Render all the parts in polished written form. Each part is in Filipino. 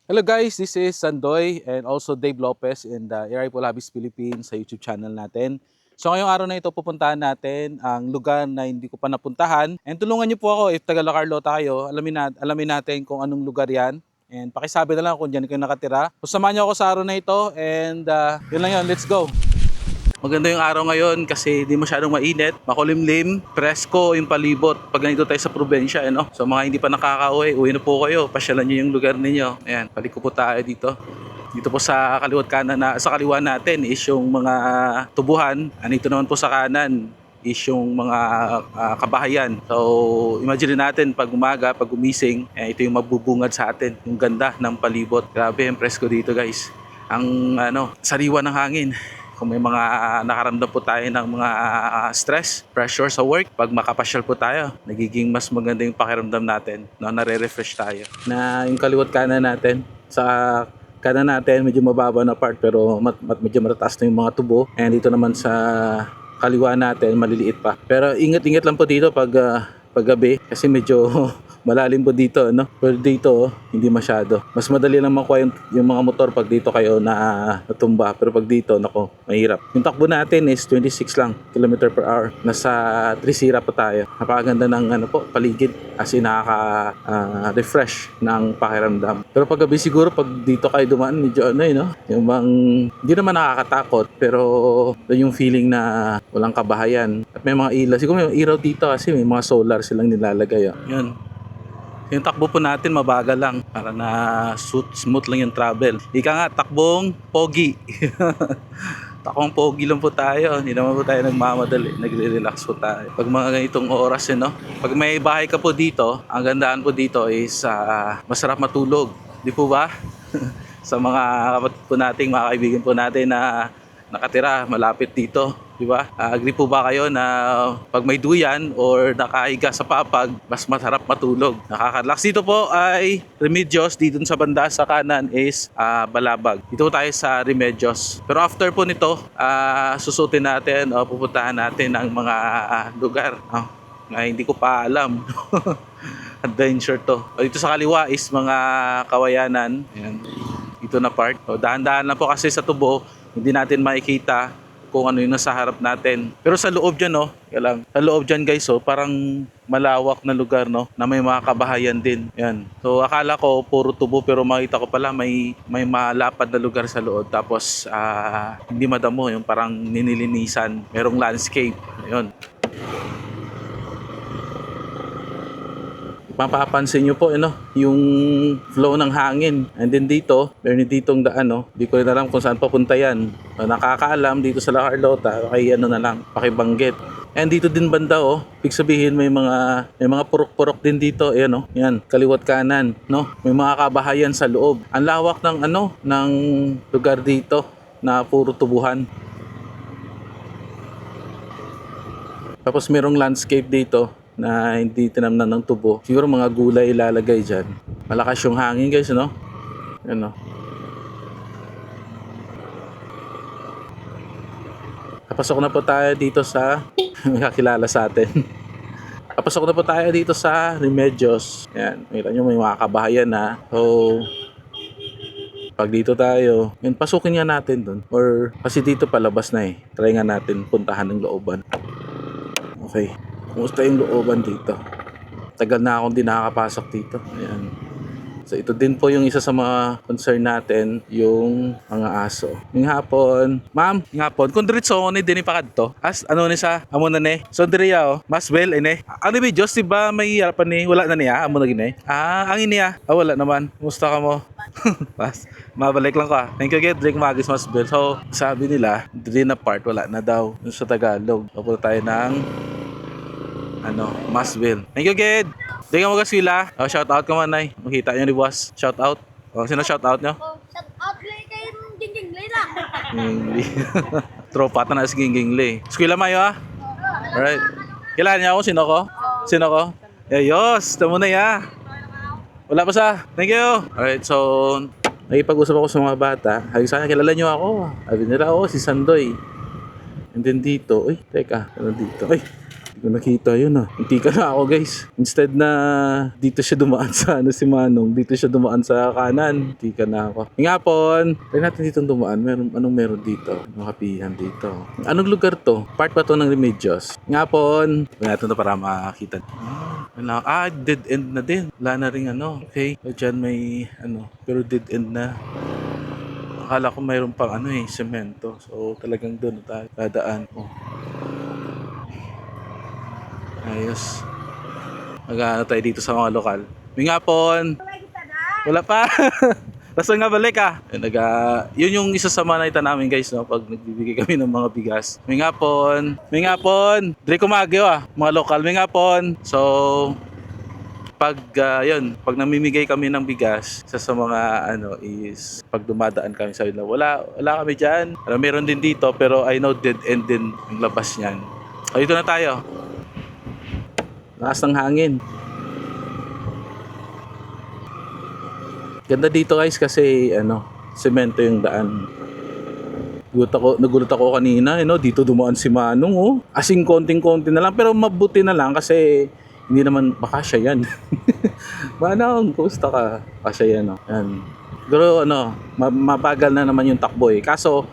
Hello guys, this is Sandoy and also Dave Lopez in the Airipol Hobbies Philippines sa YouTube channel natin. So ngayong araw na ito pupuntahan natin ang lugar na hindi ko pa napuntahan. And tulungan niyo po ako if taga La Carlota kayo, alamin natin kung anong lugar yan. And pakisabi na lang kung diyan kayo nakatira. So samahan niyo ako sa araw na ito and yun lang yun, let's go! Maganda yung araw ngayon kasi di masyadong mainit, makulimlim, presko yung palibot. Pag ganito tayo sa probinsya, no? So mga hindi pa nakakauwi, uwi na po kayo, pasyalan nyo yung lugar ninyo. Ayan, paliko po tayo dito. Dito po sa kaliwat kanan sa kaliwa natin is yung mga tubuhan. Anito naman po sa kanan is yung mga kabahayan. So imagine natin pag umaga, pag umising, ito yung mabubungad sa atin, yung ganda ng palibot. Grabe yung presko dito guys. Ang sariwa ng hangin. Kung may mga nakaramdam po tayo ng mga stress, pressure sa work, pag makapasyal po tayo, nagiging mas maganda yung pakiramdam natin, no? Nare-refresh tayo. Na yung kaliwat kanan natin, sa kanan natin medyo mababa na part pero medyo matataas na yung mga tubo. And dito naman sa kaliwa natin, maliliit pa. Pero ingat-ingat lang po dito pag gabi kasi medyo malalim po dito, no? Pero dito, hindi masyado. Mas madali lang makuha yung mga motor pag dito kayo natumba. Pero pag dito, nako, mahirap. Yung takbo natin is 26 lang, km per hour. Nasa 3 sira pa tayo. Napakaganda ng paligid. As in, refresh ng pakiramdam. Pero pag gabi siguro, pag dito kayo dumaan, medyo no? Yung bang, hindi naman nakakatakot. Pero yung feeling na walang kabahayan. At may mga ilaw. Siguro may ilaw dito kasi may mga solar silang nilalagay. Yan. Yung takbo po natin mabagal lang para na smooth lang yung travel. Ika nga, takbong pogi. Takbong pogi lang po tayo. Hindi naman po tayo nagmamadali. Nagre-relax po tayo. Pag mga ganitong oras pag may bahay ka po dito, ang gandaan po dito is masarap matulog. Di po ba? Sa mga kapatid po natin, mga kaibigan po natin na nakatira malapit dito. Diba? Agree po ba kayo na pag may duyan or nakahiga sa papag, mas masarap matulog? Nakaka-relax. Dito po ay Remedios. Dito sa banda sa kanan is Balabag. Dito tayo sa Remedios. Pero after po nito, susutin natin o pupuntahan natin ang mga lugar na hindi ko pa alam. Adventure to. Dito sa kaliwa is mga kawayanan. Ayan. Dito na part. So, dahan-dahan lang po kasi sa tubo, hindi natin makikita kung ano yung nasa harap natin. Pero sa loob dyan, sa loob dyan guys, parang malawak na lugar, na may mga kabahayan din. Yan. So akala ko puro tubo pero makita ko pala may malapad na lugar sa loob. Tapos hindi madamo, yung parang ninilinisan. Merong landscape. Ayun. Mapapansin nyo po yung flow ng hangin. And then dito, meron ditong daan, Di ko rin alam kung saan papunta yan. Nakakaalam dito sa La Carlota, kay na lang, pakibanggit. And dito din banda, ibig sabihin may mga purok-purok din dito, yan, kaliwat kanan, May mga kabahayan sa loob. Ang lawak ng ng lugar dito na puro tubuhan. Tapos merong landscape dito na hindi tinamnan ng tubo. Siguro mga gulay ilalagay dyan. Malakas yung hangin guys, Yan, Papasok na po tayo dito sa may kakilala sa atin. Papasok na po tayo dito sa Remedios. Yan, makita nyo may mga kabahayan na. So pag dito tayo, yan, pasukin nga natin dun. Or kasi dito palabas na try nga natin puntahan ng looban. Okay, kumusta yung looban dito? Tagal na akong di nakakapasok dito. Ayan. So ito din po yung isa sa mga concern natin, yung mga aso. Yung hapon, ma'am, yung hapon, kung diretso ako ni din ipakadto, as ni sa amo na ni. So diriya mas well ano ba Diyos, diba may harapan ni, wala na niya, amo na gini. Ang iniya, wala naman. Kumusta ka mo? Pas, mabalik lang ko. Thank you, Ged. Drink magis mas well. So sabi nila, din na part, wala na daw. Yung sa Tagalog. Papunta tayo ng Masville. Thank you, Ged. Hindi ka mag-asila. Shout out ka man, Nay. Makita nyo ni boss. Shout out. Sino shout out nyo? Shout out kay Gingging Lila. Tropa ta na si Gingging Lee. Eskwela mayo Alright. Kilala niya ako? Sino ko? Sino ko? Yos. Tamo na ya. Wala pa sa. Thank you. Alright, so nakipag-usap ako sa mga bata. Sabi sana kilala nyo ako. Sabi nila, si Sandoy. And then dito, teka, ano dito? Hindi ko nakita yun Hindi ka na ako guys. Instead na dito siya dumaan sa si Manong, dito siya dumaan sa kanan. Hindi ka na ako. Ngapon, try natin dito dumaan. Anong meron dito? Anong kapihan dito? Anong lugar to? Part ba to ng Remedios? Ngapon, try natin to para makakita. Dead end na din. Wala na rin Okay. So, dyan may pero dead end na. Akala ko mayroon pang semento. So talagang doon tayo dadaan. Ayos. Mag-ano tayo dito sa mga lokal. May ngapon. Wala pa. Basta nga balik Yun yung isa sa mga nakita namin guys pag nagbibigay kami ng mga bigas. May ngapon. Dre kumagyo mga lokal. May ngapon. So pag pag namimigay kami ng bigas, isa sa mga is pag dumadaan kami sa ila, wala kami diyan. Meron din dito pero I know dead end din ang labas niyan. So dito na tayo. Lakas ng hangin. Ganda dito guys kasi semento yung daan. Nagulat ako kanina, dito dumaan si Manong As in konting-konti na lang pero mabuti na lang kasi hindi naman baka siya yan. Manong, kumusta ka? Kasya yan Yan. Pero mabagal na naman yung takbo Kaso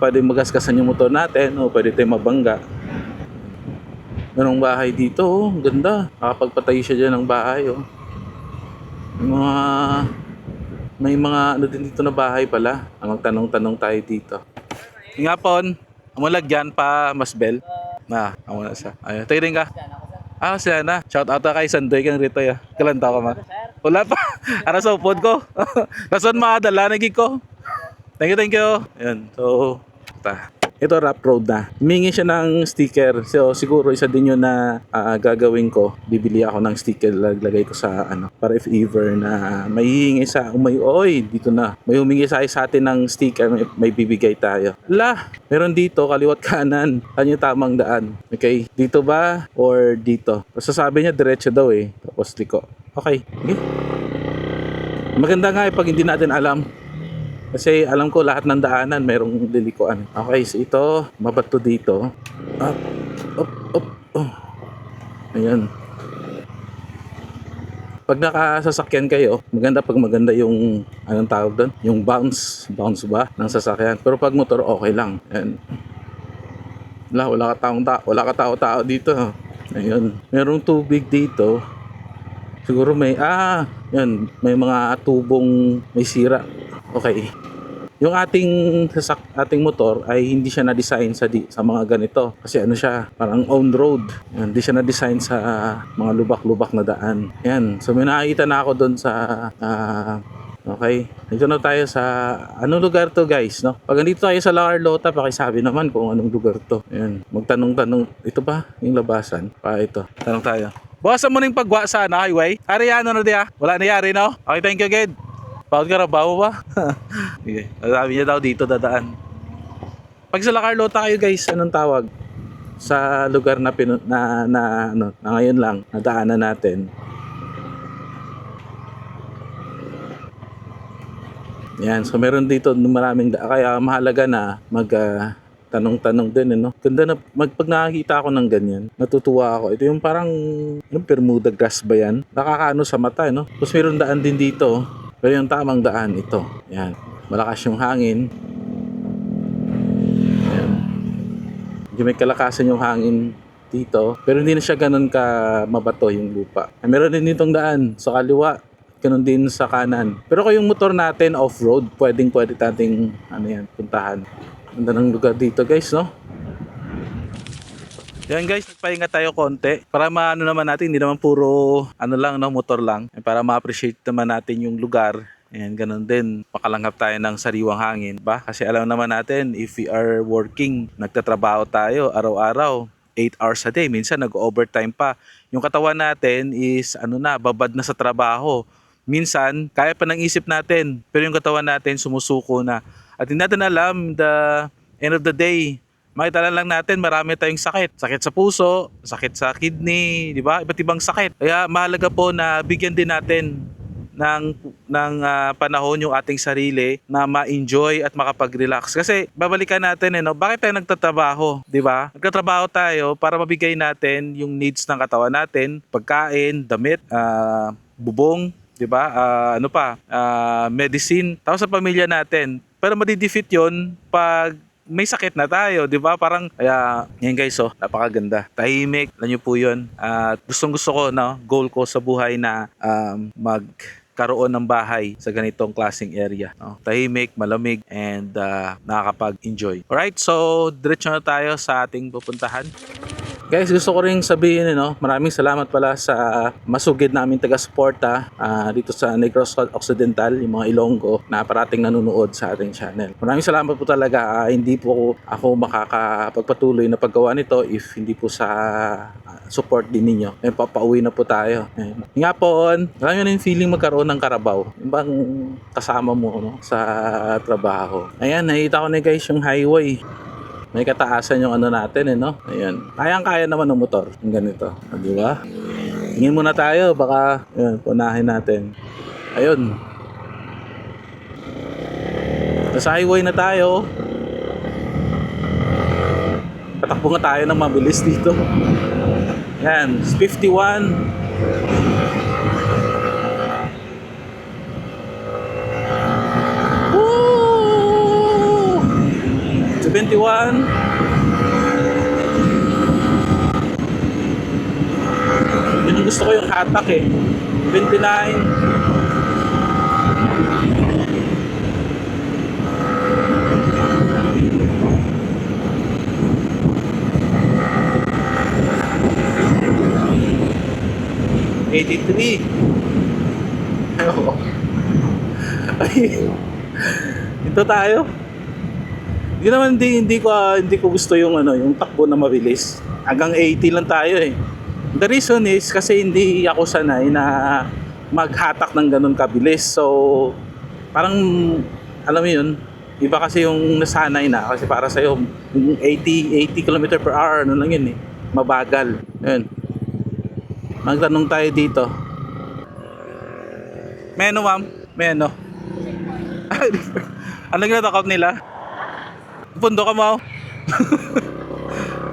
pwede magaskasan yung motor natin pwede tayong mabangga. Merong bahay dito Ang ganda. Nakapagpatayo siya dyan ng bahay May mga din dito na bahay pala. Magtanong-tanong tayo dito. Ngapon, amalagyan pa Masbel. Amo na sa. Ayun, tayo rin ka. Sila na. Shout out kay Sandoy kang rito Kalanta ka Wala pa. Ara sa upod ko. Kason makadala nagig ko. Thank you. Ayun. So, ito rough road na. Humingi siya ng sticker. So siguro isa din yun na gagawin ko. Bibili ako ng sticker, lagay ko sa para if ever na may hihingi dito na. May humingi sa atin ng sticker, may bibigay tayo. Meron dito kaliwat kanan. Ano yung tamang daan? Okay, dito ba or dito? Basta sabi niya diretso daw Tapos liko. Okay. Maganda nga pag hindi natin alam. Kasi alam ko lahat ng daanan mayroong lilikuan. Okay, so ito, mabato dito. Ayan. Pag nakasasakyan kayo, maganda pag maganda yung anong tawag doon? Yung bounce ba ng sasakyan. Pero pag motor okay lang. Ayan. Wala ka tao dito. Ayun. Merong tubig dito. Siguro may may mga tubong may sira. Okay. Yung ating motor ay hindi siya na-design sa mga ganito. Kasi siya, parang on road. Yan, hindi siya na-design sa mga lubak-lubak na daan. Yan. So may nakikita na ako doon sa okay. Dito na tayo sa anong lugar to guys, Pag andito tayo sa La Carlota, pakisabi naman kung anong lugar to. Yan. Magtanong-tanong, ito ba yung labasan? Ito. Tanong tayo. Bawasan mo na yung pagwa sa highway. Ariano na diya? Wala nangyari, Okay, thank you, Ged. Pagod ka rabaw ba? Okay. Sabi niya daw dito dadaan. Pag sa La Carlota kayo guys, anong tawag? Sa lugar na ngayon lang nadaanan natin. Yan, so meron dito maraming kaya mahalaga na tanong-tanong din Ganda na pag nakakita ako ng ganyan, natutuwa ako. Ito yung parang Bermuda grass ba yan? Nakakaano sa mata Tapos meron daan din dito. Pero yung tamang daan ito. Yan. Malakas yung hangin. Yan. Medyo may kalakasan yung hangin dito. Pero hindi na siya ganun ka mabato yung lupa. Meron din ditong daan sa kaliwa. Ganun din sa kanan. Pero kung yung motor natin off-road, pwede nating puntahan. Ganda ng lugar dito guys, Yan guys, nagpahinga tayo konti para maano naman natin, hindi naman puro motor lang. Para ma-appreciate naman natin yung lugar. Ayan, ganun din. Makalanghap tayo ng sariwang hangin ba? Kasi alam naman natin, if we are working, nagtatrabaho tayo araw-araw, 8 hours a day. Minsan nag-overtime pa. Yung katawan natin is babad na sa trabaho. Minsan, kaya pa ng isip natin, pero yung katawan natin sumusuko na. At hindi natin alam, the end of the day, makita lang natin marami tayong sakit. Sakit sa puso, sakit sa kidney, di ba? Iba't ibang sakit. Kaya mahalaga po na bigyan din natin ng panahon yung ating sarili na ma-enjoy at makapag-relax. Kasi babalikan natin bakit tayo nagtatrabaho, 'di ba? Nagtatrabaho tayo para mabigay natin yung needs ng katawan natin, pagkain, damit, bubong, 'di ba? Medicine, tapos sa pamilya natin. Pero madi-defeat 'yon pag may sakit na tayo, 'di ba? Parang kaya yan guys, napakaganda. Tahimik, alam niyo po 'yun. At gustong-gusto ko, goal ko sa buhay na magkaroon ng bahay sa ganitong klaseng area, no? Tahimik, malamig, and nakakapag-enjoy. Alright, so diretso na tayo sa ating pupuntahan. Guys, gusto ko ring sabihin, maraming salamat pala sa masugid namin taga-suporta dito sa Negros Occidental, yung mga Ilonggo na parating nanonood sa ating channel. Maraming salamat po talaga. Hindi po ako makakapagpatuloy na paggawa nito if hindi po sa support din ninyo. Papauwi na po tayo. Nga po, alam nyo na yung feeling magkaroon ng karabaw. Yung bang kasama mo sa trabaho. Ayan, nakita ko na guys yung highway. May kataasan yung natin, Ayan. Kayang-kaya naman ng motor. Yung ganito. Di ba? Tingin muna tayo. Baka, punahin natin. Ayun. Sa highway na tayo. Patakbo nga tayo ng mabilis dito. Yan. 51. Woo! 71. Yun yung gusto ko, yung hatak 29. '83. Ay, ito tayo. Hindi ko gusto yung yung takbo na mabilis. Hanggang 80 lang tayo The reason is kasi hindi ako sanay na maghatak ng ganun kabilis. So parang alam mo yun, iba kasi yung nasanay na kasi para sa iyo 80 km/h lang yun mabagal. Yun. Magtanong tayo dito. Meno ma'am, meno. Ano ginatakap nila? Pundo ka mo.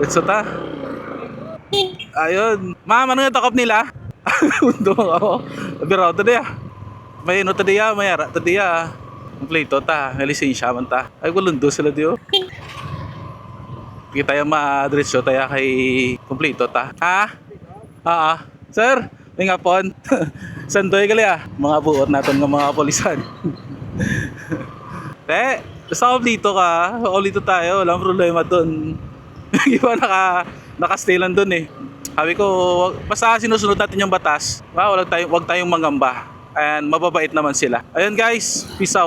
Let's ta. Ayun. Ma'am, ano yung takap nila? Pundo ako. Biro, tadi may tadi may ara, tadi kompleto ta, may lisensya man ta. Ay, gulundo sila diyo. Kita yung ma-diretso tayo kay kompleto ta. Ha? Sir, may ngapon. Sandoy gali mga buot natin ng mga polisan. Basta kompleto ka. Kompleto tayo, walang problema dun. Iba naka-stay lang dun Sabi ko, basta sinusunod natin yung batas. Wag tayong mangamba. And mababait naman sila. Ayun guys, peace out.